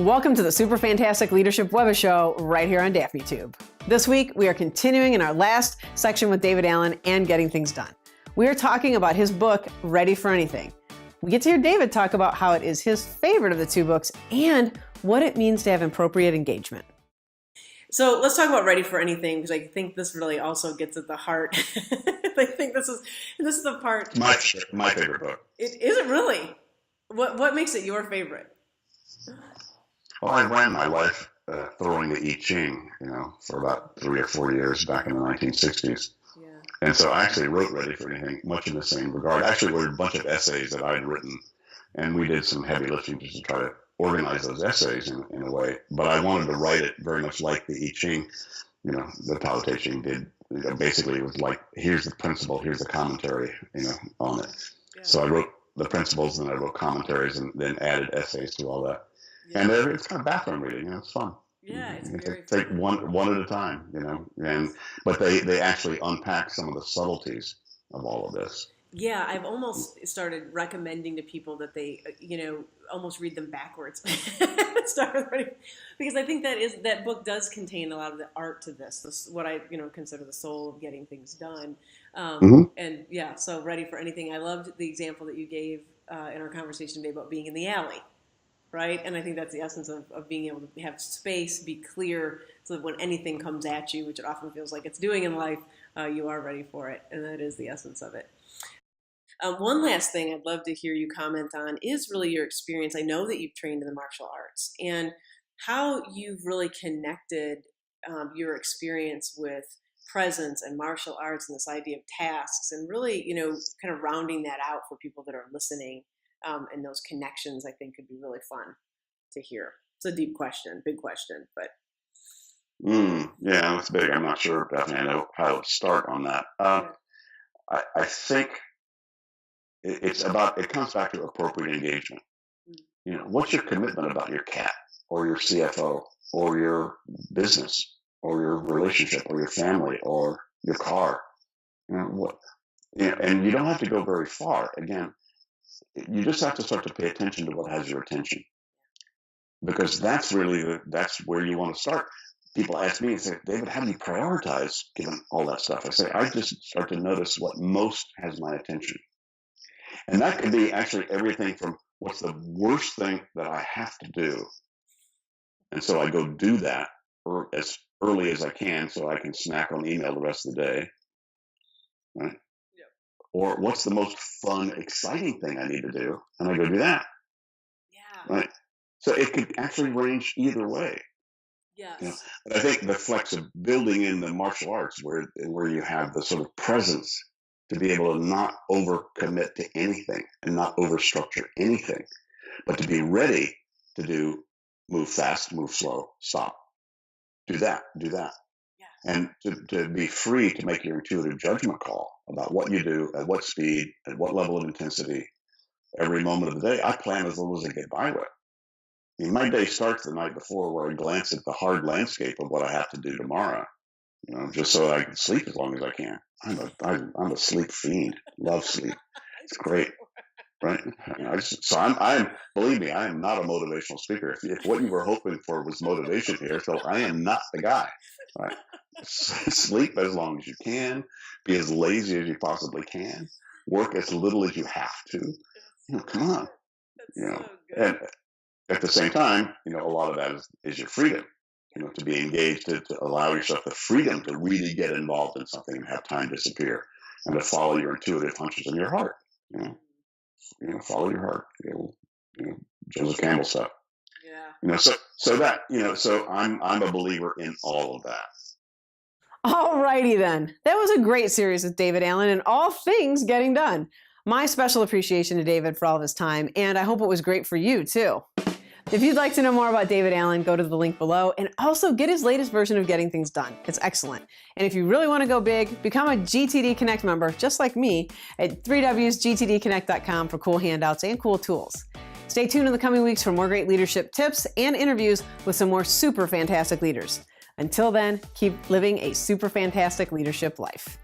Welcome to the Super Fantastic Leadership Webishow right here on Daphne Tube. This week, we are continuing in our last section with David Allen and getting things done. We are talking about his book, Ready for Anything. We get to hear David talk about how it is his favorite of the two books and what it means to have appropriate engagement. So let's talk about Ready for Anything, because I think this really also gets at the heart. I think this is the part. My favorite book. Is it really? What makes it your favorite? Well, I ran my life throwing the I Ching, for about 3 or 4 years back in the 1960s. Yeah. And so I actually wrote Ready for Anything much in the same regard. I actually wrote a bunch of essays that I had written, and we did some heavy lifting just to try to organize those essays in a way. But I wanted to write it very much like the I Ching, the Tao Te Ching did. Basically, it was like, here's the principle, here's the commentary, on it. Yeah. So I wrote the principles, and I wrote commentaries, and then added essays to all that. Yeah. And it's kind of bathroom reading, it's fun. Yeah, it's very take one at a time, but they actually unpack some of the subtleties of all of this. Yeah, I've almost started recommending to people that they, almost read them backwards. Because I think that book does contain a lot of the art to this what I, consider the soul of getting things done. And yeah, so Ready for Anything. I loved the example that you gave in our conversation today about being in the alley, right? And I think that's the essence of being able to have space, be clear, so that when anything comes at you, which it often feels like it's doing in life, you are ready for it. And that is the essence of it. One last thing I'd love to hear you comment on is really your experience. I know that you've trained in the martial arts and how you've really connected your experience with presence and martial arts and this idea of tasks and really, kind of rounding that out for people that are listening. And those connections, I think, could be really fun to hear. It's a deep question, big question, but. Yeah, it's big. I'm not sure, Daphne, I know how to start on that. I think it comes back to appropriate engagement. What's your commitment about your cat or your CFO or your business or your relationship or your family or your car? And you don't have to go very far. Again, you just have to start to pay attention to what has your attention, because that's where you want to start. People ask me and say, David, how do you prioritize given all that stuff? I say, I just start to notice what most has my attention. And that could be actually everything from what's the worst thing that I have to do. And so I go do that as early as I can so I can snack on email the rest of the day. Right? Yep. Or what's the most fun, exciting thing I need to do? And I go do that. Yeah. Right? So it could actually range either way. Yes. But I think the flex of building in the martial arts where you have the sort of presence to be able to not overcommit to anything and not overstructure anything, but to be ready to move fast, move slow, stop, do that. Yeah. And to be free to make your intuitive judgment call about what you do, at what speed, at what level of intensity, every moment of the day. I plan as little as I get by with. I mean, my day starts the night before where I glance at the hard landscape of what I have to do tomorrow, just so I can sleep as long as I can. I'm a sleep fiend. Love sleep. It's great, right? Believe me, I am not a motivational speaker. If what you were hoping for was motivation here, so I am not the guy. Right? Sleep as long as you can. Be as lazy as you possibly can. Work as little as you have to. Come on. That's so good. And at the same time, a lot of that is your freedom. To be engaged, to allow yourself the freedom to really get involved in something and have time disappear, and to follow your intuitive hunches in your heart. Follow your heart. Joseph Campbell stuff. Yeah. So I'm a believer in all of that. All righty then. That was a great series with David Allen and all things getting done. My special appreciation to David for all of his time, and I hope it was great for you too. If you'd like to know more about David Allen, go to the link below and also get his latest version of Getting Things Done. It's excellent. And if you really want to go big, become a GTD Connect member, just like me, at 3wsgtdconnect.com for cool handouts and cool tools. Stay tuned in the coming weeks for more great leadership tips and interviews with some more super fantastic leaders. Until then, keep living a super fantastic leadership life.